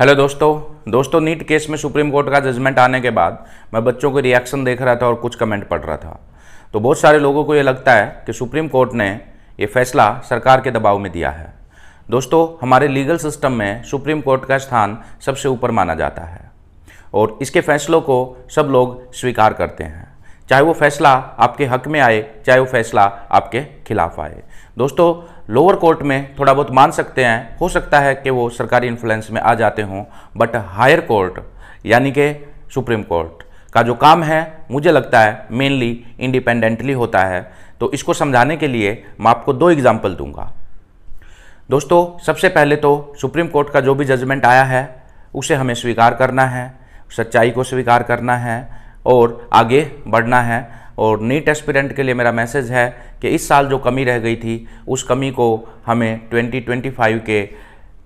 Hello दोस्तों NEET case में supreme court का जजमेंट आने के बाद मैं बच्चों के रिएक्शन देख रहा था और कुछ कमेंट पढ़ रहा था। तो बहुत सारे लोगों को ये लगता है कि सुप्रीम कोर्ट ने ये फैसला सरकार के दबाव में दिया है। दोस्तों, हमारे लीगल सिस्टम में सुप्रीम कोर्ट का स्थान सबसे ऊपर माना जाता है और इसके फैसलों को सब लोग स्वीकार करते हैं, चाहे वो फैसला आपके हक में आए, चाहे वो फैसला आपके खिलाफ आए। दोस्तों, लोअर कोर्ट में थोड़ा बहुत मान सकते हैं, हो सकता है कि वो सरकारी इन्फ्लुएंस में आ जाते हों, बट हायर कोर्ट यानी कि सुप्रीम कोर्ट का जो काम है मुझे लगता है मेनली इंडिपेंडेंटली होता है। तो इसको समझाने के लिए मैं आपको दो एग्जाम्पल दूंगा। दोस्तों, सबसे पहले तो सुप्रीम कोर्ट का जो भी जजमेंट आया है उसे हमें स्वीकार करना है, सच्चाई को स्वीकार करना है और आगे बढ़ना है। और नीट एस्पिरेंट के लिए मेरा मैसेज है कि इस साल जो कमी रह गई थी उस कमी को हमें 2025 के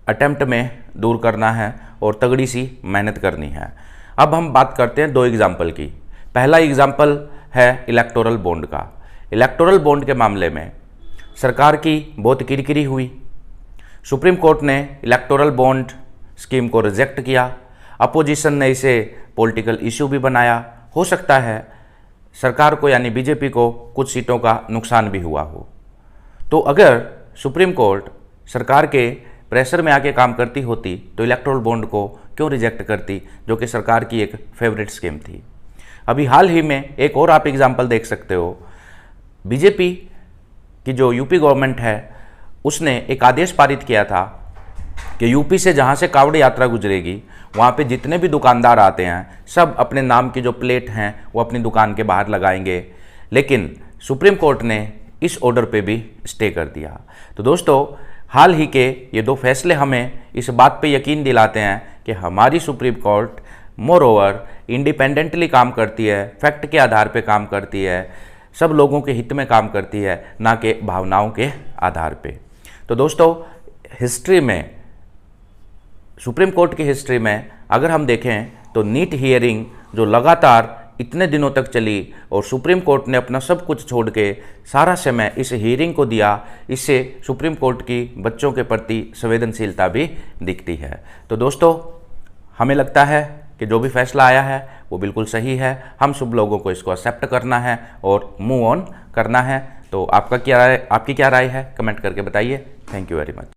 अटेम्प्ट में दूर करना है और तगड़ी सी मेहनत करनी है। अब हम बात करते हैं दो एग्जाम्पल की। पहला एग्जाम्पल है इलेक्टोरल बॉन्ड का। इलेक्टोरल बॉन्ड के मामले में सरकार की बहुत किरकिरी हुई। सुप्रीम कोर्ट ने इलेक्टोरल बॉन्ड स्कीम को रिजेक्ट किया। अपोजिशन ने इसे पॉलिटिकल इशू भी बनाया। हो सकता है सरकार को यानी बीजेपी को कुछ सीटों का नुकसान भी हुआ हो। तो अगर सुप्रीम कोर्ट सरकार के प्रेशर में आके काम करती होती तो इलेक्टोरल बॉन्ड को क्यों रिजेक्ट करती, जो कि सरकार की एक फेवरेट स्कीम थी। अभी हाल ही में एक और आप एग्जांपल देख सकते हो। बीजेपी की जो यूपी गवर्नमेंट है उसने एक आदेश पारित किया था कि यूपी से जहाँ से कांवड़ यात्रा गुजरेगी वहाँ पे जितने भी दुकानदार आते हैं सब अपने नाम की जो प्लेट हैं वो अपनी दुकान के बाहर लगाएंगे। लेकिन सुप्रीम कोर्ट ने इस ऑर्डर पे भी स्टे कर दिया। तो दोस्तों, हाल ही के ये दो फैसले हमें इस बात पे यकीन दिलाते हैं कि हमारी supreme court more over independently काम करती है, फैक्ट के आधार पे काम करती है, सब लोगों के हित में काम करती है, ना कि भावनाओं के आधार पे। तो दोस्तों, हिस्ट्री में, सुप्रीम कोर्ट की हिस्ट्री में अगर हम देखें तो नीट हियरिंग जो लगातार इतने दिनों तक चली और सुप्रीम कोर्ट ने अपना सब कुछ छोड़ के सारा समय इस हियरिंग को दिया, इससे सुप्रीम कोर्ट की बच्चों के प्रति संवेदनशीलता भी दिखती है। तो दोस्तों, हमें लगता है कि जो भी फैसला आया है वो बिल्कुल सही है। हम सब लोगों को इसको एक्सेप्ट करना है और मूव ऑन करना है। तो आपकी क्या राय है, कमेंट करके बताइए। Thank you very much.